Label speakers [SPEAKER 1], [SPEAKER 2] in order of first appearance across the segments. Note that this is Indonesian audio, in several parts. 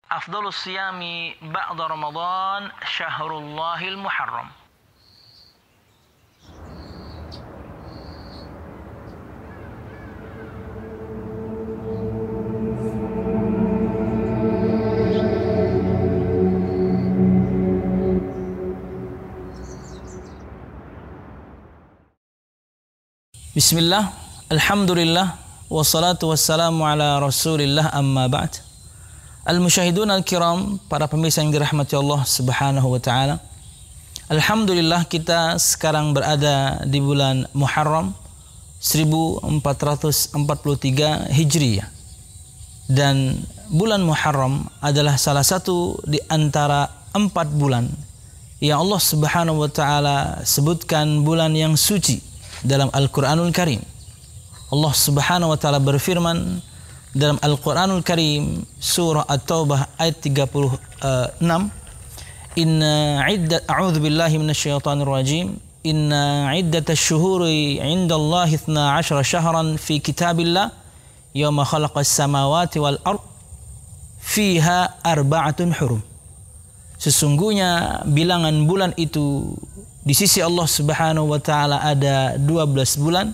[SPEAKER 1] Afdhalus siyami ba'da Ramadan syahrullahil muharram. Bismillah, alhamdulillah, wassalatu wassalamu ala rasulillah, amma ba'd. Al-musyahidun al-kiram, para pemirsa yang dirahmati Allah subhanahu wa ta'ala. Alhamdulillah kita sekarang berada di bulan Muharram 1443 Hijriyah. Dan bulan Muharram adalah salah satu di antara 4 bulan yang Allah subhanahu wa ta'ala sebutkan bulan yang suci dalam Al-Quranul Karim. Allah subhanahu wa ta'ala berfirman dalam Al-Quranul Karim surah At-Taubah ayat 36, a'udzu billahi minasyaitonir rajim, inna iddatash syuhuri 'indallahi 12 syahran fi kitabillah yauma khalaqas samawati wal ard fiha arba'atun hurum. Sesungguhnya bilangan bulan itu di sisi Allah subhanahu wa ta'ala ada 12 bulan,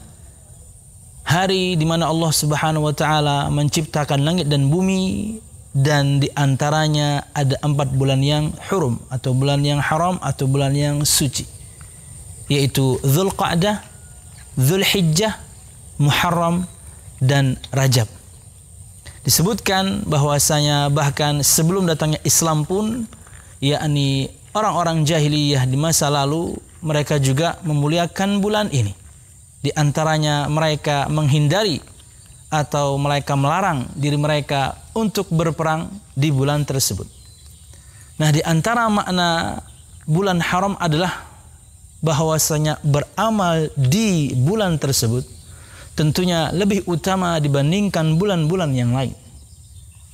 [SPEAKER 1] hari di mana Allah subhanahu wa ta'ala menciptakan langit dan bumi, dan di antaranya ada 4 bulan yang hurum atau bulan yang haram atau bulan yang suci, yaitu Dzulqa'dah, Dzulhijjah, Muharram, dan Rajab. Disebutkan bahwasanya bahkan sebelum datangnya Islam pun, yakni orang-orang jahiliyah di masa lalu, mereka juga memuliakan bulan ini. Di antaranya mereka menghindari atau mereka melarang diri mereka untuk berperang di bulan tersebut. Nah, di antara makna bulan haram adalah bahwasanya beramal di bulan tersebut tentunya lebih utama dibandingkan bulan-bulan yang lain.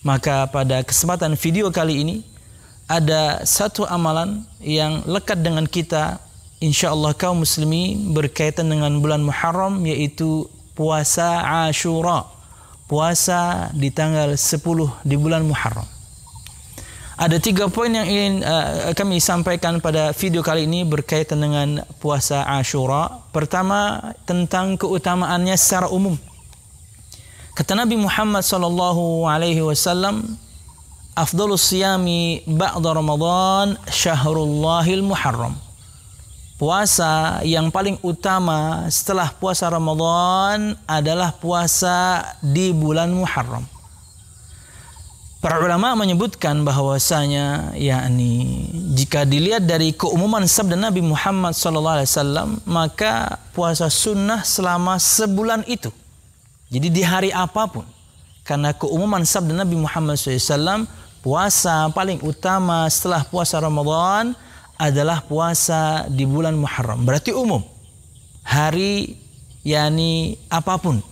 [SPEAKER 1] Maka pada kesempatan video kali ini ada satu amalan yang lekat dengan kita, insyaallah kaum muslimin, berkaitan dengan bulan Muharram, yaitu puasa Ashura, puasa di tanggal 10 di bulan Muharram. Ada 3 poin yang ingin kami sampaikan pada video kali ini berkaitan dengan puasa Ashura. Pertama, tentang keutamaannya secara umum. Kata Nabi Muhammad sallallahu alaihi wasallam, afdhalus siyami ba'da Ramadan syahrullahil muharram. Puasa yang paling utama setelah puasa Ramadan adalah puasa di bulan Muharram. Para ulama menyebutkan bahwasanya, yakni jika dilihat dari keumuman sabda Nabi Muhammad SAW, maka puasa sunnah selama sebulan itu. Jadi di hari apapun, karena keumuman sabda Nabi Muhammad SAW, puasa paling utama setelah puasa Ramadan adalah puasa di bulan Muharram. Berarti umum, hari yakni apapun.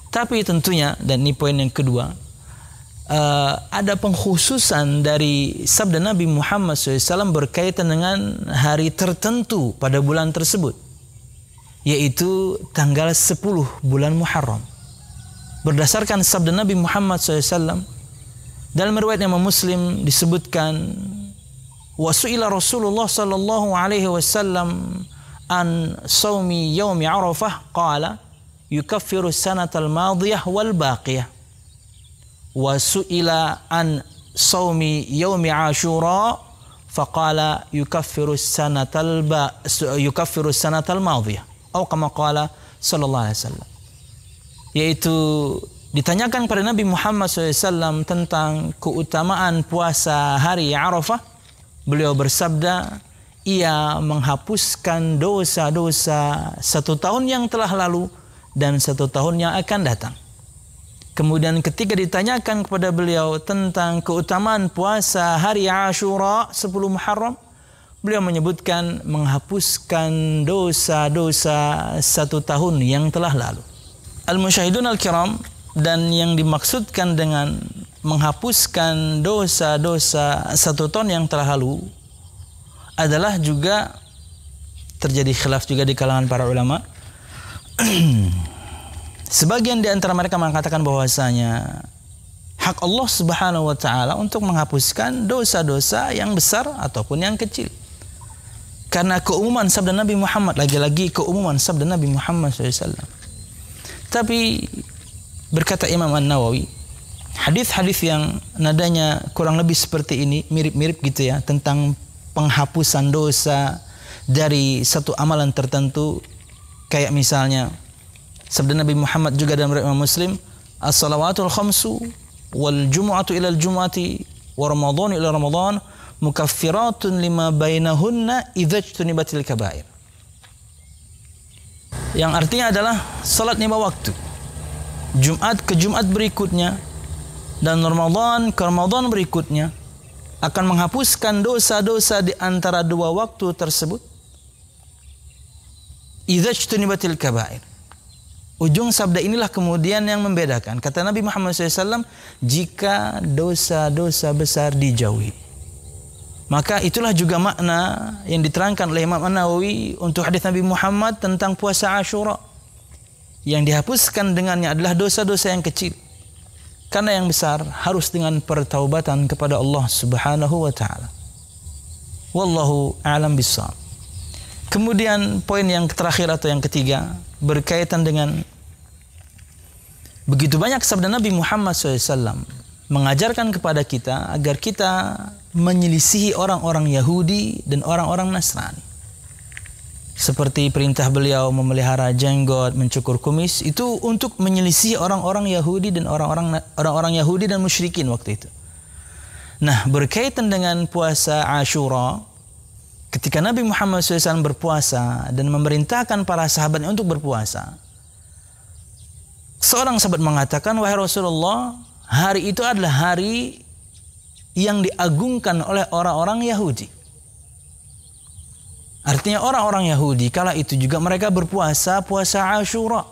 [SPEAKER 1] Tapi tentunya, dan ini poin yang kedua, ada pengkhususan dari sabda Nabi Muhammad SAW berkaitan dengan hari tertentu pada bulan tersebut, yaitu tanggal 10 bulan Muharram. Berdasarkan sabda Nabi Muhammad SAW, dalam riwayat Imam Muslim disebutkan, wa su'ila Rasulullah sallallahu alaihi wasallam an shaumi yaumi Arafah qala yukaffiru sanatal madiyah wal baqiyah. Wa su'ila an shaumi yaumi Ashura faqala yukaffiru sanatal madiyah, atau kama qala sallallahu alaihi wasallam. Yaitu ditanyakan pada Nabi Muhammad SAW tentang keutamaan puasa hari Arafah. Beliau bersabda, ia menghapuskan dosa-dosa 1 tahun yang telah lalu dan 1 tahun yang akan datang. Kemudian ketika ditanyakan kepada beliau tentang keutamaan puasa hari Ashura 10 Muharram, beliau menyebutkan menghapuskan dosa-dosa 1 tahun yang telah lalu. Al-musyahidun al-kiram, dan yang dimaksudkan dengan menghapuskan dosa-dosa 1 tahun yang telah lalu adalah juga terjadi khilaf juga di kalangan para ulama. Sebagian di antara mereka mengatakan bahwasanya hak Allah Subhanahu wa taala untuk menghapuskan dosa-dosa yang besar ataupun yang kecil. Karena keumuman sabda Nabi Muhammad, lagi-lagi keumuman sabda Nabi Muhammad SAW. Tapi berkata Imam An-Nawawi, hadis-hadis yang nadanya kurang lebih seperti ini, mirip-mirip gitu ya, tentang penghapusan dosa dari satu amalan tertentu, kayak misalnya sabda Nabi Muhammad juga dalam riwayat Imam Muslim, as-salawatul khamsu wal jumu'atu ila al-jumu'ati wa ramadhanu ila ramadhan mukaffiratun lima bainahunna idza ijtunibatil kaba'ir. Yang artinya adalah salat 5 waktu, Jumat ke Jumat berikutnya dan Ramadan ke Ramadan berikutnya, akan menghapuskan dosa-dosa di antara 2 waktu tersebut. Idza ijtunibatil kaba'ir. Ujung sabda inilah kemudian yang membedakan. Kata Nabi Muhammad SAW, jika dosa-dosa besar dijauhi. Maka itulah juga makna yang diterangkan oleh Imam An-Nawawi untuk hadis Nabi Muhammad tentang puasa Ashura. Yang dihapuskan dengannya adalah dosa-dosa yang kecil. Karena yang besar harus dengan pertaubatan kepada Allah Subhanahu wa taala. Wallahu a'lam bishawab. Kemudian poin yang terakhir atau yang ketiga berkaitan dengan begitu banyak sabda Nabi Muhammad SAW mengajarkan kepada kita agar kita menyelisihi orang-orang Yahudi dan orang-orang Nasrani. Seperti perintah beliau memelihara jenggot, mencukur kumis, itu untuk menyelisihi orang-orang Yahudi dan orang-orang Yahudi dan musyrikin waktu itu. Nah, berkaitan dengan puasa Ashura, ketika Nabi Muhammad SAW berpuasa dan memerintahkan para sahabatnya untuk berpuasa, seorang sahabat mengatakan, wahai Rasulullah, hari itu adalah hari yang diagungkan oleh orang-orang Yahudi. Artinya orang-orang Yahudi kala itu juga mereka berpuasa, puasa Ashura.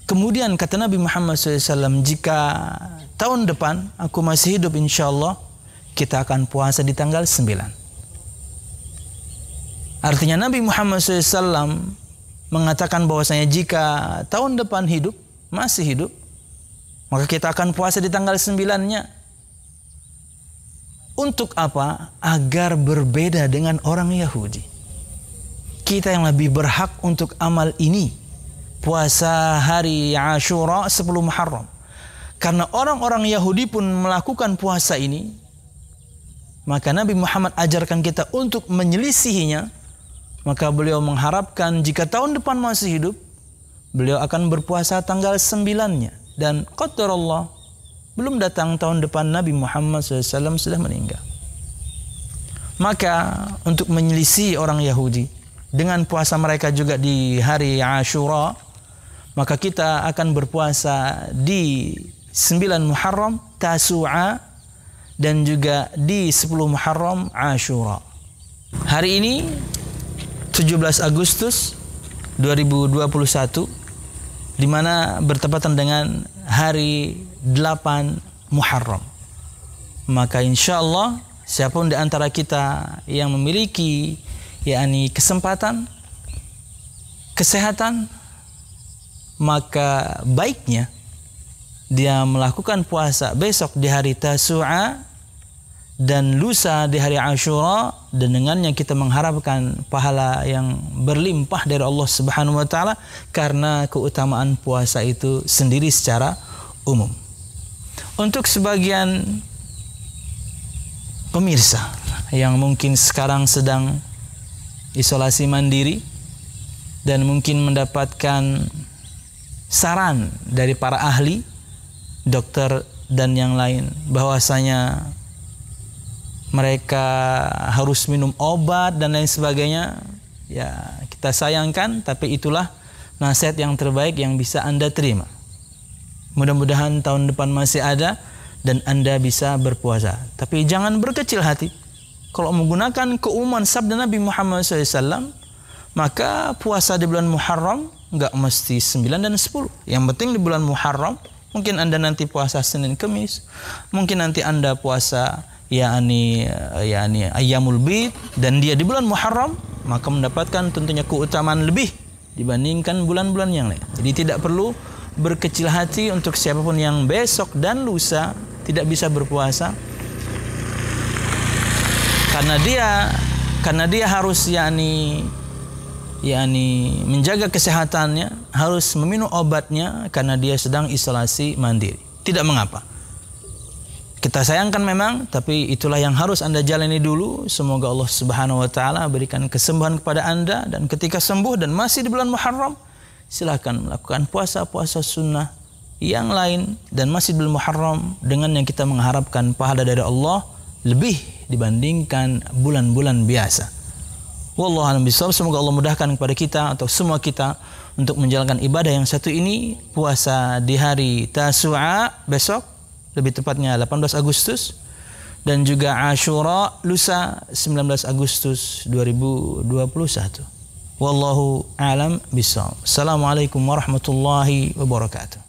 [SPEAKER 1] Kemudian kata Nabi Muhammad SAW, jika tahun depan aku masih hidup insyaAllah, kita akan puasa di tanggal 9. Artinya Nabi Muhammad SAW mengatakan bahwasanya jika tahun depan hidup, masih hidup, maka kita akan puasa di tanggal 9-nya. Untuk apa? Agar berbeda dengan orang Yahudi. Kita yang lebih berhak untuk amal ini, puasa hari Ashura 10 Muharram. Karena orang-orang Yahudi pun melakukan puasa ini, maka Nabi Muhammad ajarkan kita untuk menyelisihinya. Maka beliau mengharapkan jika tahun depan masih hidup, beliau akan berpuasa tanggal 9-nya. Dan qadarullah, belum datang tahun depan Nabi Muhammad SAW sudah meninggal. Maka untuk menyelisihi orang Yahudi dengan puasa mereka juga di hari Ashura, maka kita akan berpuasa di 9 Muharram, Tasu'a, dan juga di 10 Muharram, Ashura. Hari ini 17 Agustus 2021, di mana bertepatan dengan hari 8 Muharram. Maka insya Allah siapapun di antara kita yang memiliki kesempatan, kesehatan, maka baiknya dia melakukan puasa besok di hari Tasu'a dan lusa di hari Ashura, dan dengannya kita mengharapkan pahala yang berlimpah dari Allah Subhanahu wa taala karena keutamaan puasa itu sendiri secara umum. Untuk sebagian pemirsa yang mungkin sekarang sedang isolasi mandiri dan mungkin mendapatkan saran dari para ahli, dokter dan yang lain, bahwasanya mereka harus minum obat dan lain sebagainya, ya kita sayangkan, tapi itulah nasihat yang terbaik yang bisa Anda terima. Mudah-mudahan tahun depan masih ada dan Anda bisa berpuasa. Tapi jangan berkecil hati. Kalau menggunakan keumuman sabda Nabi Muhammad SAW, maka puasa di bulan Muharram nggak mesti 9 dan 10. Yang penting di bulan Muharram, mungkin Anda nanti puasa Senin Kemis, mungkin nanti Anda puasa Ayyamul Bid, dan dia di bulan Muharram, maka mendapatkan tentunya keutamaan lebih dibandingkan bulan-bulan yang lain. Jadi tidak perlu berkecil hati untuk siapapun yang besok dan lusa tidak bisa berpuasa, karena dia harus yakni menjaga kesehatannya, harus meminum obatnya karena dia sedang isolasi mandiri. Tidak mengapa. Kita sayangkan memang, tapi itulah yang harus Anda jalani dulu. Semoga Allah Subhanahu wa taala berikan kesembuhan kepada Anda, dan ketika sembuh dan masih di bulan Muharram, silakan melakukan puasa-puasa sunnah yang lain dan masih di bulan Muharram dengan yang kita mengharapkan pahala dari Allah lebih dibandingkan bulan-bulan biasa. Wallahu a'lam bishawab. Semoga Allah mudahkan kepada kita atau semua kita untuk menjalankan ibadah yang satu ini, puasa di hari Tasu'a besok, lebih tepatnya 18 Agustus, dan juga Ashura lusa 19 Agustus 2021. Wallahu a'lam bishawab. Assalamualaikum warahmatullahi wabarakatuh.